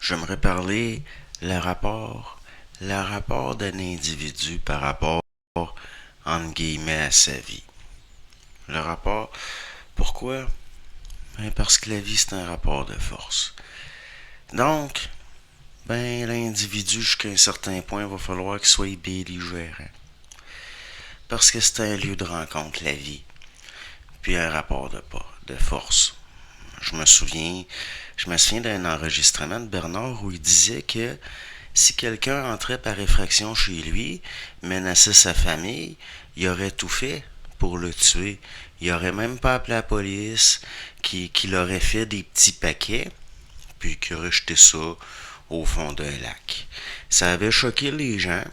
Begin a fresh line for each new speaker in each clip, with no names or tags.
J'aimerais parler le rapport, le rapport d'un individu par rapport, entre guillemets, à sa vie. Le rapport, pourquoi? Parce que la vie, c'est un rapport de force. Donc, l'individu, jusqu'à un certain point, il va falloir qu'il soit belligérant. Parce que c'est un lieu de rencontre, la vie. Puis un rapport de force. Je me souviens, je me souviens d'un enregistrement de Bernard où il disait que si quelqu'un entrait par effraction chez lui, menaçait sa famille, il aurait tout fait pour le tuer. Il aurait même pas appelé la police, qu'il aurait fait des petits paquets, puis qu'il aurait jeté ça au fond d'un lac. Ça avait choqué les gens.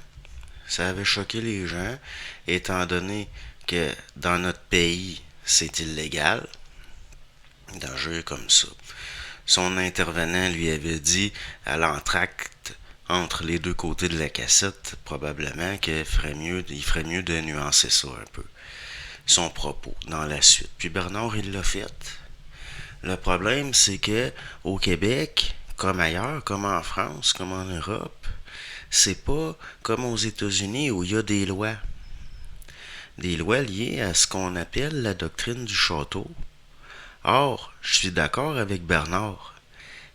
Ça avait choqué les gens, étant donné que dans notre pays, c'est illégal d'agir comme ça. Son intervenant lui avait dit à l'entracte entre les deux côtés de la cassette, probablement qu'il ferait mieux de nuancer ça un peu, son propos, dans la suite. Puis Bernard, il l'a fait. Le problème, c'est que au Québec, comme ailleurs, comme en France, comme en Europe, c'est pas comme aux États-Unis où il y a des lois. Des lois liées à ce qu'on appelle la doctrine du château. Or, je suis d'accord avec Bernard.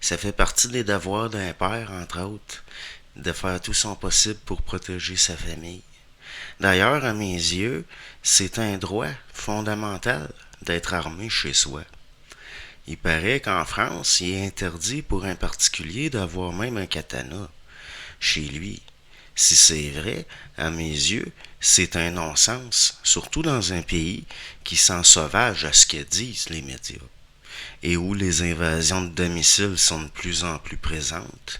Ça fait partie des devoirs d'un père, entre autres, de faire tout son possible pour protéger sa famille. D'ailleurs, à mes yeux, c'est un droit fondamental d'être armé chez soi. Il paraît qu'en France, il est interdit pour un particulier d'avoir même un katana chez lui. Si c'est vrai, à mes yeux, c'est un non-sens, surtout dans un pays qui sent sauvage à ce que disent les médias, et où les invasions de domicile sont de plus en plus présentes,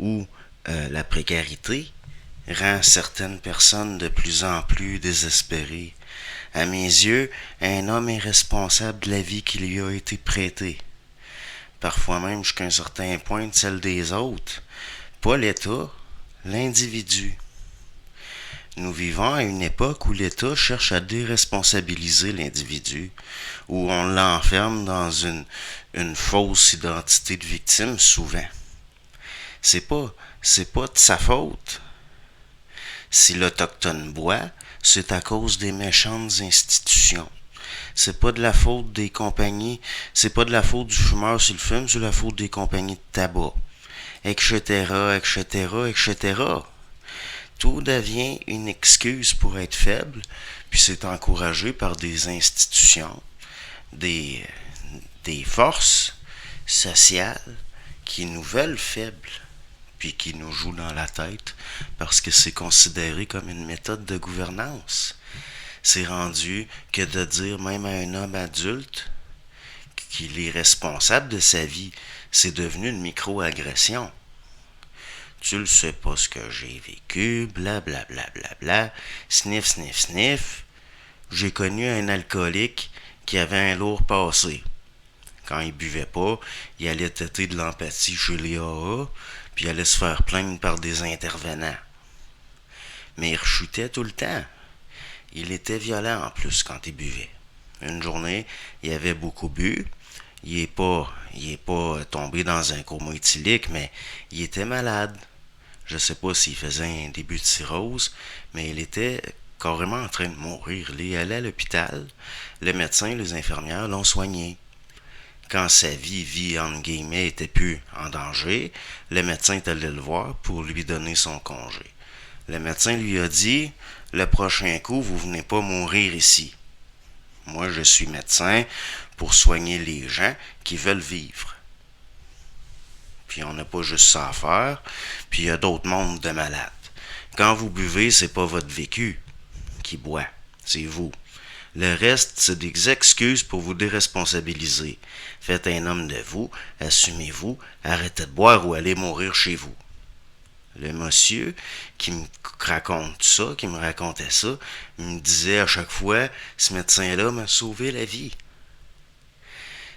où la précarité rend certaines personnes de plus en plus désespérées. À mes yeux, un homme est responsable de la vie qui lui a été prêtée, parfois même jusqu'à un certain point de celle des autres. Pas l'État, l'individu. Nous vivons à une époque où l'État cherche à déresponsabiliser l'individu, où on l'enferme dans une fausse identité de victime souvent. C'est pas de sa faute. Si l'Autochtone boit, c'est à cause des méchantes institutions. C'est pas de la faute des compagnies, c'est pas de la faute du fumeur s'il fume, c'est la faute des compagnies de tabac, etc., etc., etc. Tout devient une excuse pour être faible, puis c'est encouragé par des institutions, des, des forces sociales qui nous veulent faibles, puis qui nous jouent dans la tête, parce que c'est considéré comme une méthode de gouvernance. C'est rendu que de dire même à un homme adulte qu'il est responsable de sa vie, c'est devenu une micro-agression. Tu le sais pas ce que j'ai vécu, bla bla bla bla bla, sniff sniff sniff. J'ai connu un alcoolique qui avait un lourd passé. Quand il buvait pas, il allait têter de l'empathie chez les AA, puis il allait se faire plaindre par des intervenants. Mais il rechutait tout le temps. Il était violent en plus quand il buvait. Une journée, il avait beaucoup bu. Il est pas tombé dans un coma éthylique, mais il était malade. Je sais pas s'il faisait un début de cirrhose, mais il était carrément en train de mourir. Il est allé à l'hôpital. Le médecin et les infirmières l'ont soigné. Quand sa vie entre guillemets, était plus en danger, le médecin est allé le voir pour lui donner son congé. Le médecin lui a dit, le prochain coup, vous venez pas mourir ici. Moi, je suis médecin pour soigner les gens qui veulent vivre. Puis on n'a pas juste ça à faire, puis il y a d'autres mondes de malades. Quand vous buvez, c'est pas votre vécu qui boit, c'est vous. Le reste, c'est des excuses pour vous déresponsabiliser. Faites un homme de vous, assumez-vous, arrêtez de boire ou allez mourir chez vous. Le monsieur qui me raconte ça, qui me racontait ça, me disait à chaque fois, ce médecin-là m'a sauvé la vie.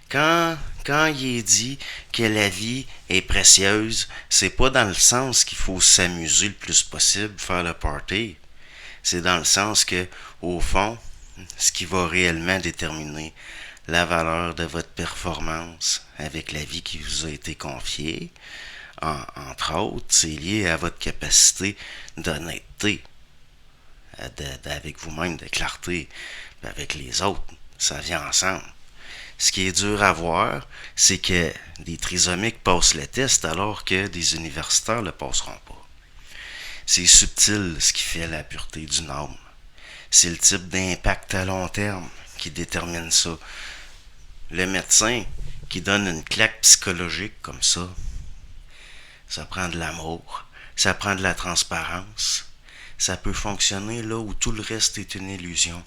Quand il est dit que la vie est précieuse, c'est pas dans le sens qu'il faut s'amuser le plus possible, faire le party. C'est dans le sens que, au fond, ce qui va réellement déterminer la valeur de votre performance avec la vie qui vous a été confiée, Entre autres, c'est lié à votre capacité d'honnêteté, avec vous-même, de clarté, avec les autres. Ça vient ensemble. Ce qui est dur à voir, c'est que des trisomiques passent le test alors que des universitaires ne le passeront pas. C'est subtil ce qui fait la pureté d'une âme. C'est le type d'impact à long terme qui détermine ça. Le médecin qui donne une claque psychologique comme ça prend de l'amour, ça prend de la transparence. Ça peut fonctionner là où tout le reste est une illusion.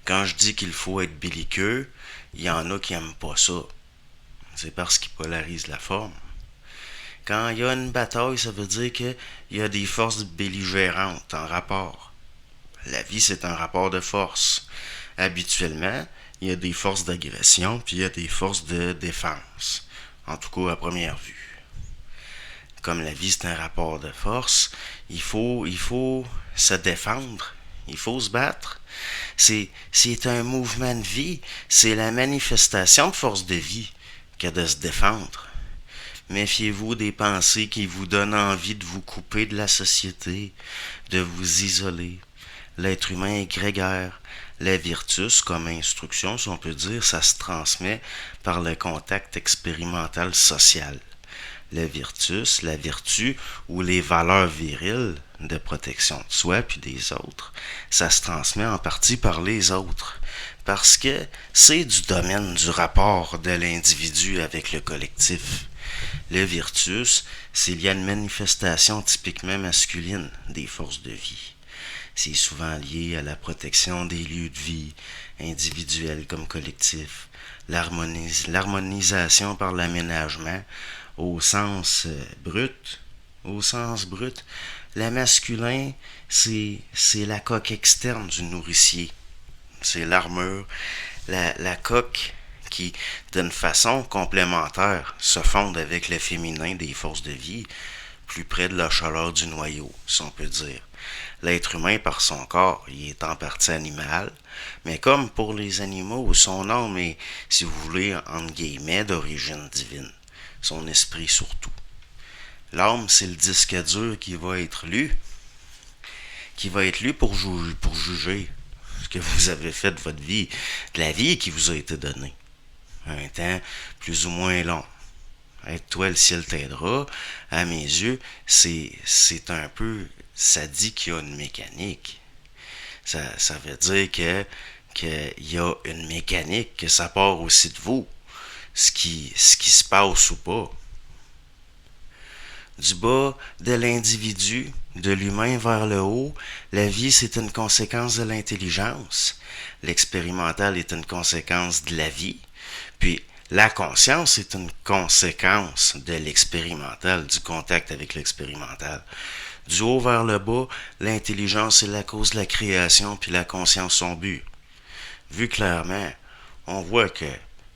Quand je dis qu'il faut être belliqueux, il y en a qui n'aiment pas ça. C'est parce qu'il polarise la forme. Quand il y a une bataille, ça veut dire qu'il y a des forces belligérantes en rapport. La vie, c'est un rapport de force. Habituellement, il y a des forces d'agression, puis il y a des forces de défense. En tout cas, à première vue. Comme la vie, c'est un rapport de force, il faut se défendre. Il faut se battre. C'est un mouvement de vie. C'est la manifestation de force de vie que de se défendre. Méfiez-vous des pensées qui vous donnent envie de vous couper de la société, de vous isoler. L'être humain est grégaire. La virtus, comme instruction, si on peut dire, ça se transmet par le contact expérimental social. La virtus, la vertu ou les valeurs viriles de protection de soi puis des autres, ça se transmet en partie par les autres. Parce que c'est du domaine du rapport de l'individu avec le collectif. Le virtus, c'est lié à une manifestation typiquement masculine des forces de vie. C'est souvent lié à la protection des lieux de vie, individuels comme collectifs, l'harmonisation par l'aménagement, au sens brut. Au sens brut, le masculin, c'est la coque externe du nourricier. C'est l'armure, la coque qui, d'une façon complémentaire, se fonde avec le féminin des forces de vie, plus près de la chaleur du noyau, si on peut dire. L'être humain, par son corps, il est en partie animal, mais comme pour les animaux, son âme est, si vous voulez, entre guillemets, d'origine divine. Son esprit surtout. L'âme, c'est le disque dur qui va être lu pour juger ce que vous avez fait de votre vie, de la vie qui vous a été donnée. Un temps plus ou moins long. Aide-toi, le ciel t'aidera. À mes yeux, c'est un peu, ça dit qu'il y a une mécanique. Ça veut dire qu'il y a une mécanique, que ça part aussi de vous. Ce qui se passe ou pas. Du bas de l'individu, de l'humain vers le haut, la vie c'est une conséquence de l'intelligence. L'expérimental est une conséquence de la vie. Puis la conscience est une conséquence de l'expérimental, du contact avec l'expérimental. Du haut vers le bas, l'intelligence est la cause de la création, puis la conscience son but. Vu clairement, on voit que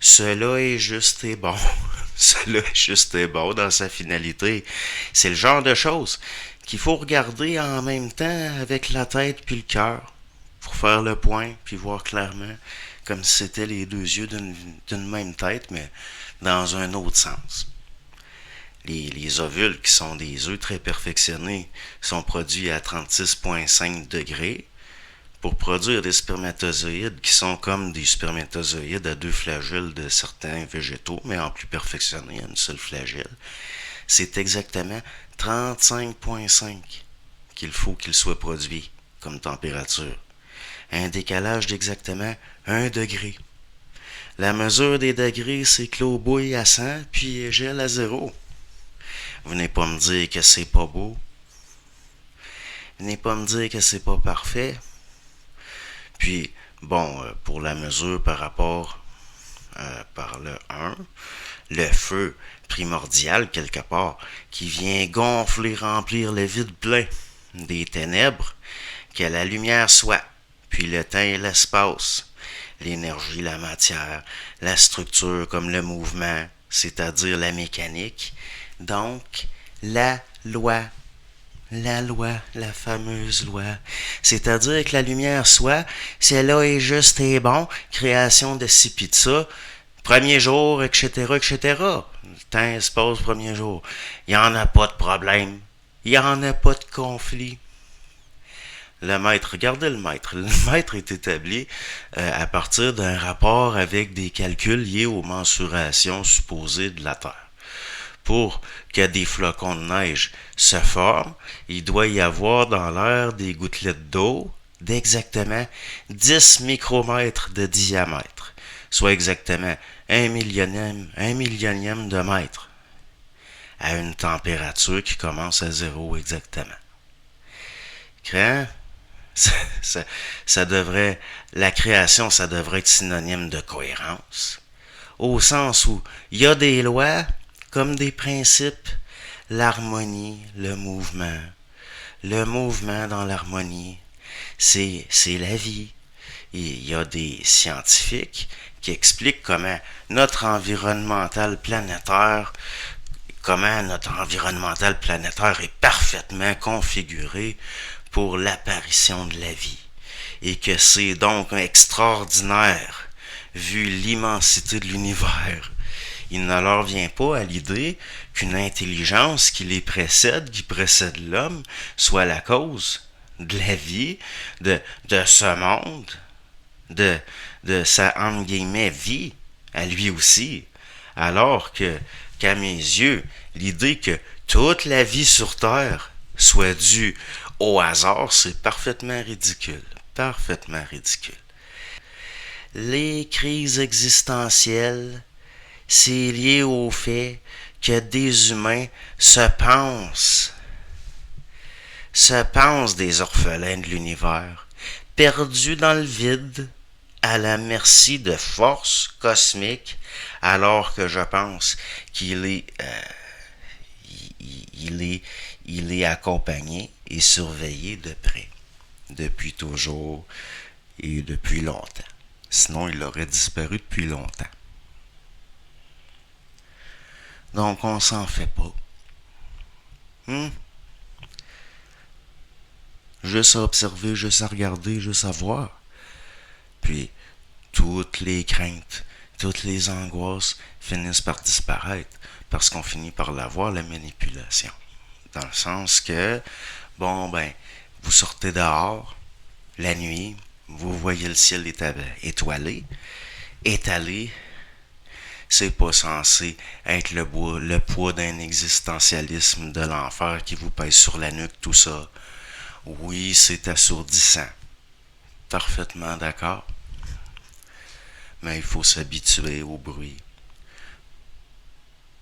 cela est juste et bon. Cela est juste et bon dans sa finalité. C'est le genre de choses qu'il faut regarder en même temps avec la tête puis le cœur pour faire le point puis voir clairement comme si c'était les deux yeux d'une même tête mais dans un autre sens. Les ovules qui sont des œufs très perfectionnés sont produits à 36,5 degrés pour produire des spermatozoïdes qui sont comme des spermatozoïdes à deux flagelles de certains végétaux, mais en plus perfectionnés à une seule flagelle. C'est exactement 35,5 qu'il faut qu'il soit produit comme température. Un décalage d'exactement 1 degré. La mesure des degrés, c'est que l'eau bouille à 100 puis gèle à 0. Vous venez pas me dire que c'est pas beau. Vous venez pas me dire que c'est pas parfait. Puis, bon, pour la mesure par rapport par le 1, le feu primordial quelque part, qui vient gonfler, remplir le vide plein des ténèbres, que la lumière soit, puis le temps et l'espace, l'énergie, la matière, la structure comme le mouvement, c'est-à-dire la mécanique, donc la loi, la fameuse loi. C'est-à-dire que la lumière soit, celle-là est juste et bon, création de ci pis de ça, Premier jour, etc., etc. Temps, espace, premier jour. Il n'y en a pas de problème. Il n'y en a pas de conflit. Le maître, regardez le maître. Le maître est établi à partir d'un rapport avec des calculs liés aux mensurations supposées de la Terre. Pour que des flocons de neige se forment, il doit y avoir dans l'air des gouttelettes d'eau d'exactement 10 micromètres de diamètre, soit exactement un millionième de mètre, à une température qui commence à zéro exactement. Quand ça devrait, la création, ça devrait être synonyme de cohérence, au sens où il y a des lois comme des principes, l'harmonie, le mouvement dans l'harmonie, c'est la vie. Et il y a des scientifiques qui expliquent comment notre environnemental planétaire est parfaitement configuré pour l'apparition de la vie. Et que c'est donc extraordinaire, vu l'immensité de l'univers. Il ne leur vient pas à l'idée qu'une intelligence qui précède l'homme, soit la cause de la vie, de ce monde, de sa, entre guillemets, vie, à lui aussi. Alors qu'à mes yeux, l'idée que toute la vie sur Terre soit due au hasard, c'est parfaitement ridicule. Parfaitement ridicule. Les crises existentielles, c'est lié au fait que des humains se pensent des orphelins de l'univers, perdus dans le vide, à la merci de forces cosmiques, alors que je pense qu'il est, il est accompagné et surveillé de près, depuis toujours et depuis longtemps. Sinon, il aurait disparu depuis longtemps. Donc, on s'en fait pas. Juste à observer, juste à regarder, juste à voir. Puis, toutes les craintes, toutes les angoisses finissent par disparaître parce qu'on finit par la voir, la manipulation. Dans le sens que, vous sortez dehors, la nuit, vous voyez le ciel étoilé, étalé, c'est pas censé être le poids d'un existentialisme de l'enfer qui vous pèse sur la nuque, tout ça. Oui, c'est assourdissant. Parfaitement d'accord. Mais il faut s'habituer au bruit.